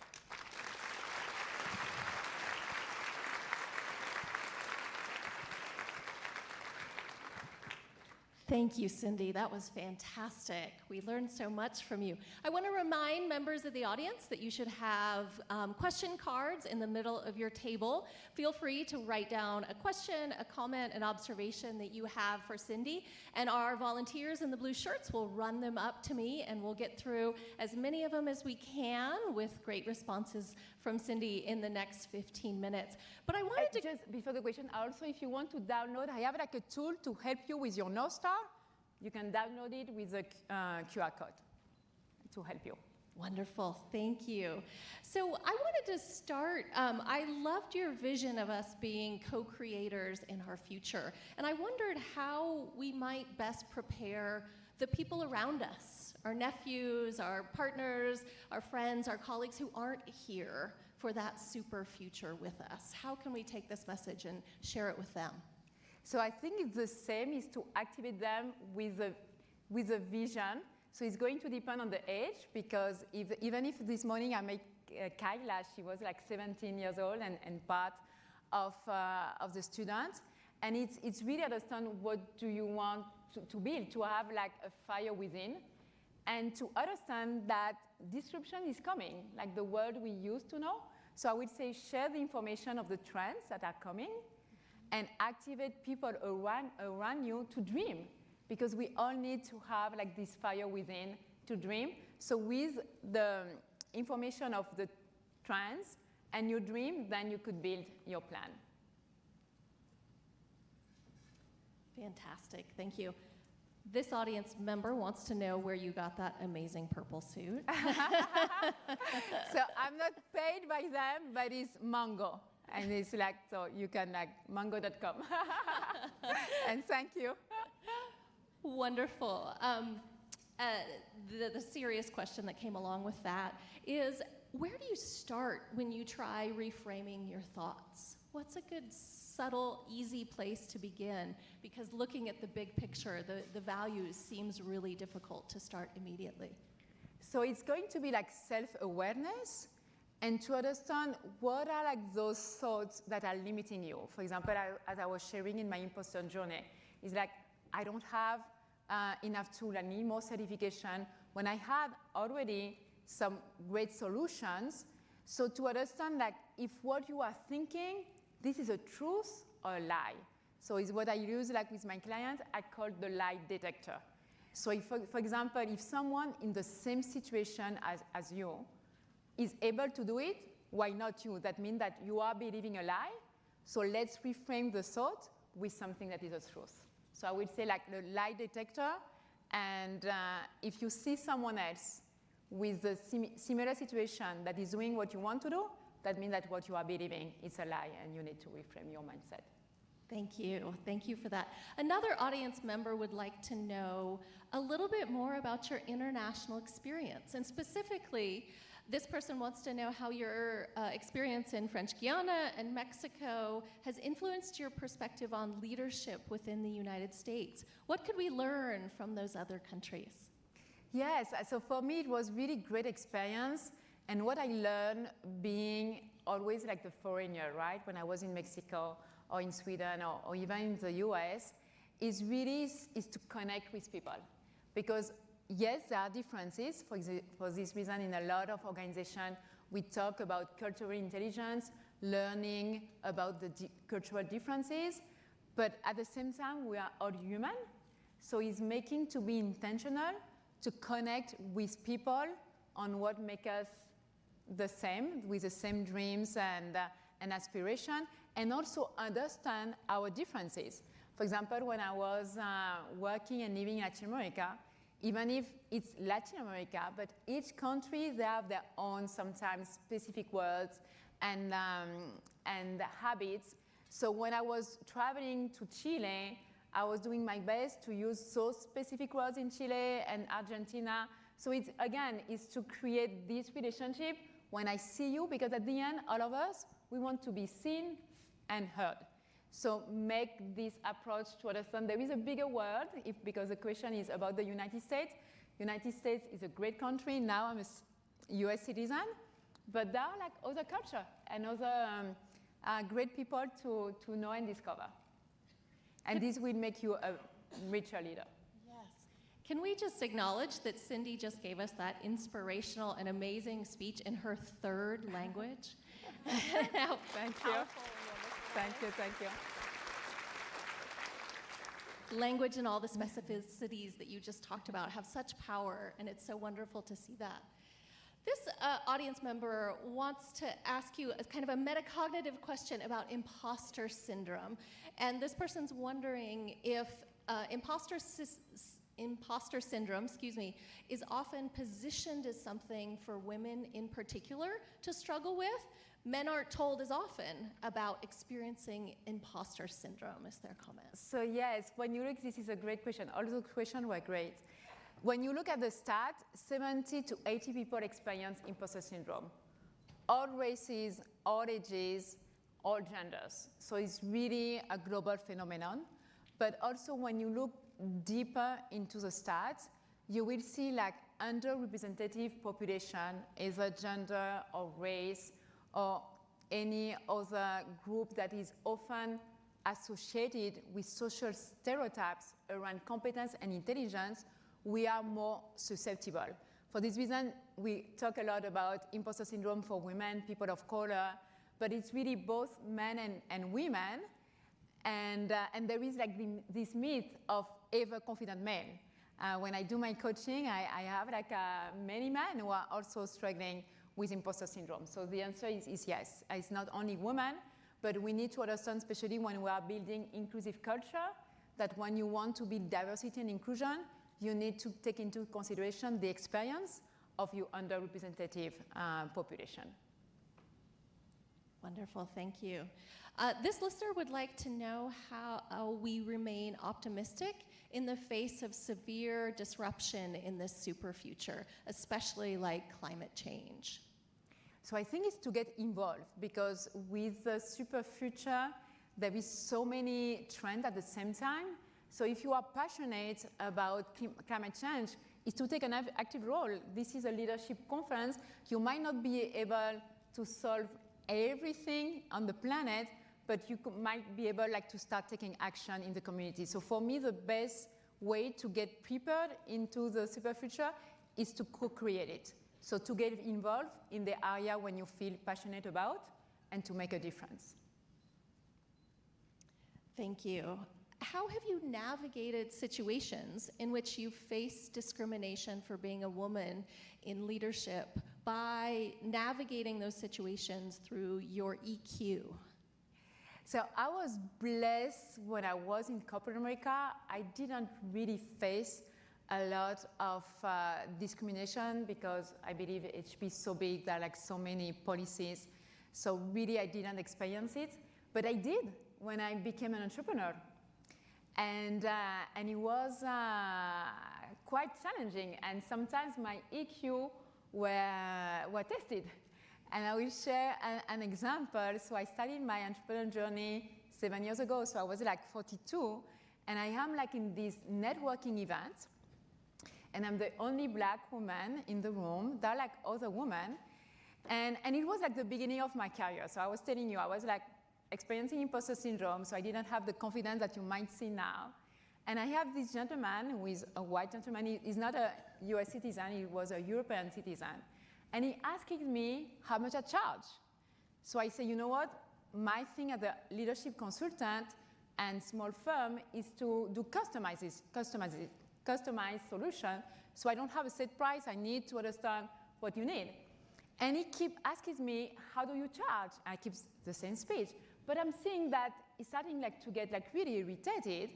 Thank you, Cindy. That was fantastic. We learned so much from you. I want to remind members of the audience that you should have question cards in the middle of your table. Feel free to write down a question, a comment, an observation that you have for Cindy, and our volunteers in the blue shirts will run them up to me, and we'll get through as many of them as we can with great responses from Cindy in the next 15 minutes. But I wanted to... Just before the question, also if you want to download, I have like a tool to help you with your North Star. You can download it with a QR code to help you. Wonderful, thank you. So I wanted to start, I loved your vision of us being co-creators in our future. And I wondered how we might best prepare the people around us, our nephews, our partners, our friends, our colleagues who aren't here for that super future with us. How can we take this message and share it with them? So I think it's the same, is to activate them with a vision. So it's going to depend on the age, because even if this morning I met Kyla, she was like 17 years old and part of the students. And it's really understand what do you want to build, to have like a fire within. and to understand that disruption is coming, like the world we used to know. So I would say share the information of the trends that are coming and activate people around you to dream, because we all need to have like this fire within to dream. So with the information of the trends and your dream, then you could build your plan. Fantastic, thank you. This audience member wants to know where you got that amazing purple suit. So I'm not paid by them, but it's Mango. And it's like, so you can like mango.com. And thank you. Wonderful. The serious question that came along with that is, where do you start when you try reframing your thoughts? What's a good, subtle, easy place to begin? Because looking at the big picture, the values seems really difficult to start immediately. So it's going to be like self-awareness and to understand what are like those thoughts that are limiting you. For example, as I was sharing in my imposter journey, it's like, I don't have enough tool, I need more certification, when I had already some great solutions. So to understand like if what you are thinking, this is a truth or a lie. So it's what I use like with my clients, I call the lie detector. So if, for example, if someone in the same situation as you is able to do it, why not you? That means that you are believing a lie. So let's reframe the thought with something that is a truth. So I would say like the lie detector, and if you see someone else with a similar situation that is doing what you want to do, that means that what you are believing is a lie and you need to reframe your mindset. Thank you. Thank you for that. Another audience member would like to know a little bit more about your international experience. And specifically, this person wants to know how your experience in French Guiana and Mexico has influenced your perspective on leadership within the United States. What could we learn from those other countries? Yes, so for me it was really great experience. And what I learned being always like the foreigner, right? When I was in Mexico or in Sweden or even in the US, is to connect with people. Because yes, there are differences. For this reason, in a lot of organizations, we talk about cultural intelligence, learning about the cultural differences. But at the same time, we are all human. So it's making to be intentional, to connect with people on what makes us the same, with the same dreams and aspiration, and also understand our differences. For example, when I was working and living in Latin America, even if it's Latin America, but each country, they have their own sometimes specific words and habits. So when I was traveling to Chile, I was doing my best to use those specific words in Chile and Argentina. So it's, again, is to create this relationship when I see you, because at the end, all of us, we want to be seen and heard. So make this approach to understand there is a bigger world, because the question is about the United States. United States is a great country. Now I'm a US citizen, but there are like other culture and other great people to know and discover. And this will make you a richer leader. Can we just acknowledge that Cindy just gave us that inspirational and amazing speech in her third language? Now, thank you. Thank you, thank you. Language and all the specificities that you just talked about have such power, and it's so wonderful to see that. This audience member wants to ask you a kind of a metacognitive question about imposter syndrome. And this person's wondering if imposter syndrome, is often positioned as something for women in particular to struggle with. Men aren't told as often about experiencing imposter syndrome, is their comment. So yes, when you look, this is a great question. All those questions were great. When you look at the stat, 70 to 80 people experience imposter syndrome. All races, all ages, all genders. So it's really a global phenomenon. But also when you look deeper into the stats, you will see like underrepresentative population, either gender or race or any other group that is often associated with social stereotypes around competence and intelligence, we are more susceptible. For this reason, we talk a lot about imposter syndrome for women, people of color, but it's really both men and women. And there is like this myth of ever confident men. When I do my coaching, I have like many men who are also struggling with imposter syndrome. So the answer is yes. It's not only women, but we need to understand, especially when we are building inclusive culture, that when you want to build diversity and inclusion, you need to take into consideration the experience of your underrepresented population. Wonderful, thank you. This listener would like to know how we remain optimistic in the face of severe disruption in this super future, especially like climate change. So I think it's to get involved, because with the super future, there is so many trends at the same time. So if you are passionate about climate change, it's to take an active role. This is a leadership conference. You might not be able to solve everything on the planet, but you might be able to start taking action in the community. So for me, the best way to get prepared into the super future is to co-create it. So to get involved in the area when you feel passionate about and to make a difference. Thank you. How have you navigated situations in which you face discrimination for being a woman in leadership by navigating those situations through your EQ? So I was blessed when I was in corporate America. I didn't really face a lot of discrimination because I believe HP is so big, there are so many policies. So really I didn't experience it, but I did when I became an entrepreneur. And it was quite challenging, and sometimes my EQ were tested. And I will share an example. So I started my entrepreneurial journey 7 years ago, so I was 42, and I am in this networking event, and I'm the only Black woman in the room. There are other women, and it was the beginning of my career. So I was telling you, I was experiencing imposter syndrome, so I didn't have the confidence that you might see now. And I have this gentleman who is a white gentleman. He's not a US citizen, he was a European citizen. And he asking me how much I charge. So I say, you know what? My thing as a leadership consultant and small firm is to do customized solution. So I don't have a set price, I need to understand what you need. And he keep asking me, how do you charge? I keep the same speech. But I'm seeing that he's starting to get really irritated,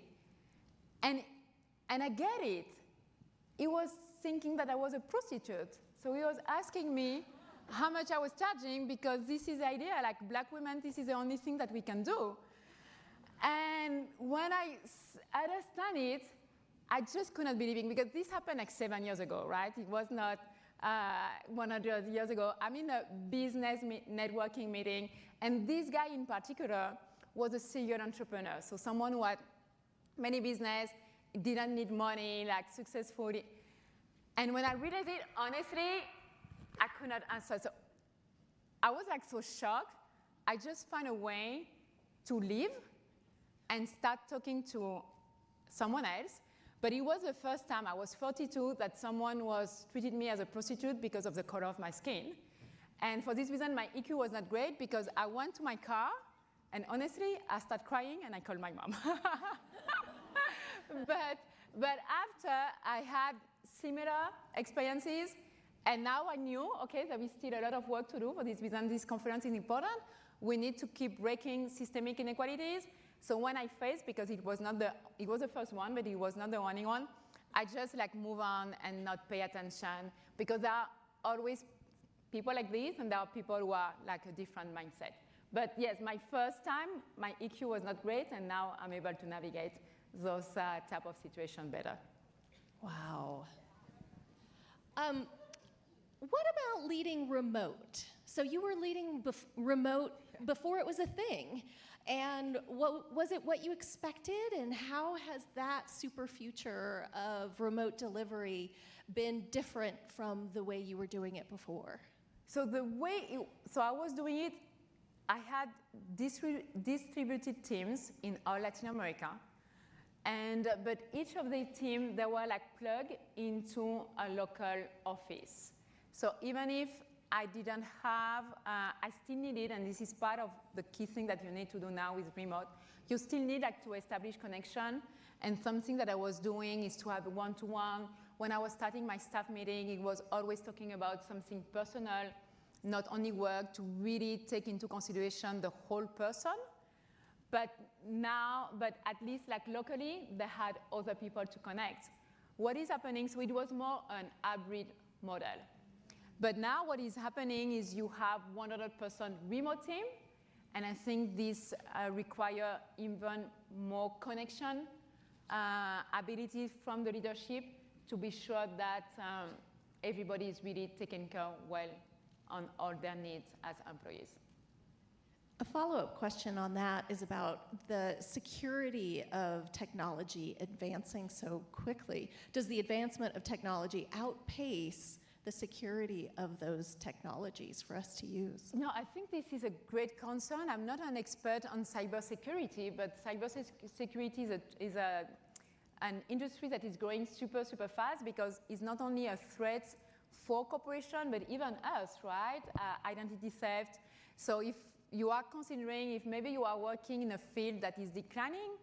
and I get it. He was thinking that I was a prostitute. So he was asking me how much I was charging, because this is the idea, Black women, this is the only thing that we can do. And when I understand it, I just couldn't believe it, because this happened 7 years ago, right? It was not 100 years ago. I'm in a business networking meeting, and this guy in particular was a serial entrepreneur, so someone who had many business, didn't need money, successful. And when I realized it, honestly, I could not answer. So I was so shocked. I just found a way to leave and start talking to someone else. But it was the first time, I was 42, that someone treated me as a prostitute because of the color of my skin. And for this reason, my EQ was not great, because I went to my car, and honestly, I started crying, and I called my mom. But after I had similar experiences, and now I knew, okay, there is still a lot of work to do. For this reason, this conference is important. We need to keep breaking systemic inequalities. So when I faced, because it was the first one, but it was not the only one, I just move on and not pay attention, because there are always people like this, and there are people who are a different mindset. But yes, my first time, my EQ was not great, and now I'm able to navigate those type of situations better. Wow. What about leading remote? So you were leading remote before it was a thing. And was it what you expected? And how has that super future of remote delivery been different from the way you were doing it before? So I was doing it, I had distributed teams in all Latin America. But each of the team, they were like plugged into a local office. So even if I didn't have, I still needed, and this is part of the key thing that you need to do now with remote, you still need like to establish connection. And something that I was doing is to have a one-to-one. When I was starting my staff meeting, it was always talking about something personal, not only work, to really take into consideration the whole person. But at least like locally, they had other people to connect. What is happening, so it was more an hybrid model. But now what is happening is you have 100% remote team, and I think this require even more connection, abilities from the leadership to be sure that everybody is really taken care well on all their needs as employees. A follow-up question on that is about the security of technology advancing so quickly. Does the advancement of technology outpace the security of those technologies for us to use? No, I think this is a great concern. I'm not an expert on cybersecurity, but cybersecurity is an industry that is growing super, super fast because it's not only a threat for corporation, but even us, right? Identity theft. So if you are considering, if maybe you are working in a field that is declining,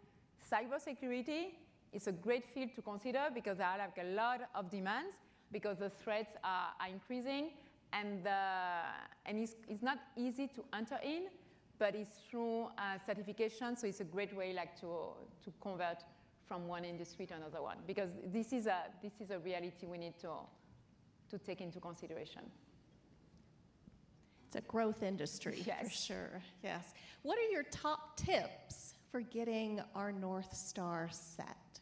cybersecurity is a great field to consider because there are like a lot of demands because the threats are increasing and it's not easy to enter in, but it's through certification, so it's a great way like to convert from one industry to another one because this is a reality we need to take into consideration. It's a growth industry, yes, for sure. Yes. What are your top tips for getting our North Star set?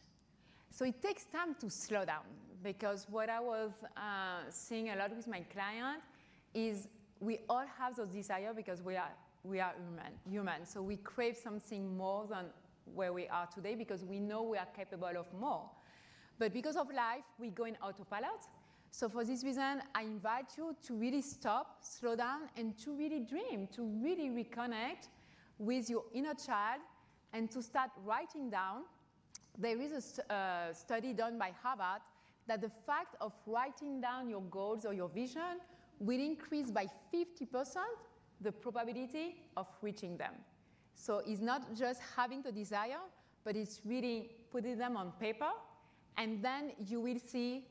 So it takes time to slow down because what I was seeing a lot with my client is we all have those desires because we are human. So we crave something more than where we are today because we know we are capable of more. But because of life, we go in autopilot. So for this reason, I invite you to really stop, slow down, and to really dream, to really reconnect with your inner child and to start writing down. There is a study done by Harvard that the fact of writing down your goals or your vision will increase by 50% the probability of reaching them. So it's not just having the desire, but it's really putting them on paper, and then you will see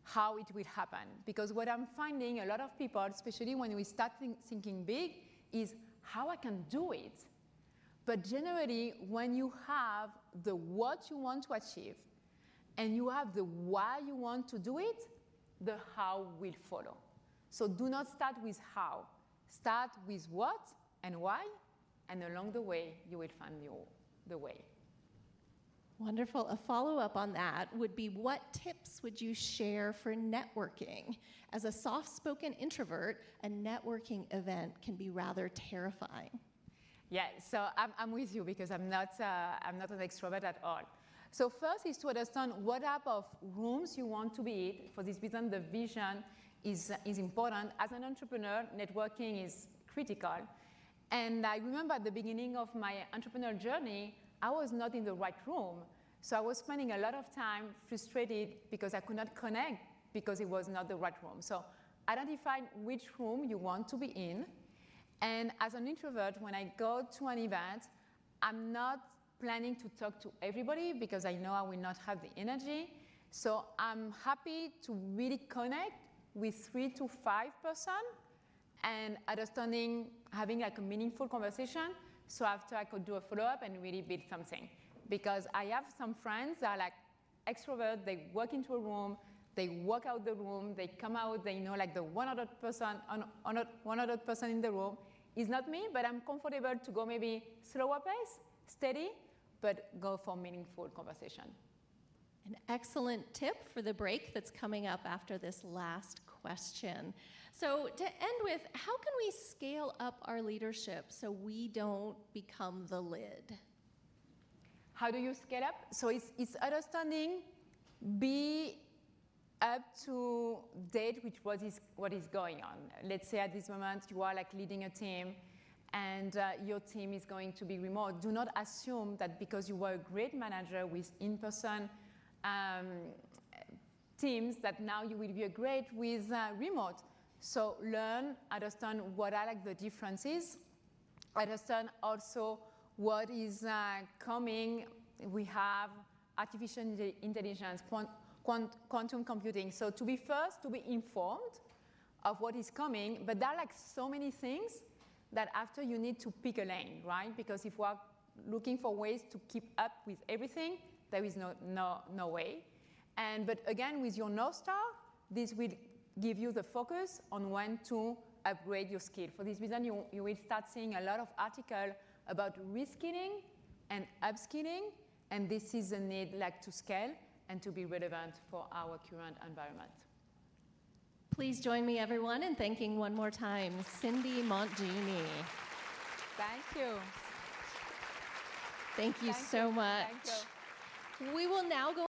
how it will happen. Because what I'm finding, a lot of people, especially when we start thinking big, is how I can do it. But generally, when you have the what you want to achieve, and you have the why you want to do it, the how will follow. So do not start with how. Start with what and why, and along the way, you will find the way. Wonderful. A follow-up on that would be, what tips would you share for networking? As a soft-spoken introvert, a networking event can be rather terrifying. Yeah, so I'm with you because I'm not an extrovert at all. So first is to understand what type of rooms you want to be in. For this reason, the vision is important. As an entrepreneur, networking is critical. And I remember at the beginning of my entrepreneurial journey, I was not in the right room. So I was spending a lot of time frustrated because I could not connect because it was not the right room. So identify which room you want to be in. And as an introvert, when I go to an event, I'm not planning to talk to everybody because I know I will not have the energy. So I'm happy to really connect with 3 to 5 person and understanding, having like a meaningful conversation. So after I could do a follow-up and really build something. Because I have some friends that are like extroverts, they walk into a room, they walk out the room, they come out, they know like the 100% in the room. It's not me, but I'm comfortable to go maybe slower pace, steady, but go for meaningful conversation. An excellent tip for the break that's coming up after this last question. So to end with, how can we scale up our leadership so we don't become the lid? How do you scale up? So it's understanding, be up to date with what is going on. Let's say at this moment you are like leading a team and your team is going to be remote. Do not assume that because you were a great manager with in-person teams that now you will be a great with remote. So learn, understand what are like the differences, understand also what is coming. We have artificial intelligence, quantum computing. So to be first, to be informed of what is coming, but there are like so many things that after you need to pick a lane, right? Because if we are looking for ways to keep up with everything, there is no way. But again, with your North Star, this will give you the focus on when to upgrade your skill. For this reason, you will start seeing a lot of articles about reskilling and upskilling, and this is a need like to scale and to be relevant for our current environment. Please join me, everyone, in thanking one more time Cindy Montgenie. Thank you. Thank you so much. Thank you. We will now go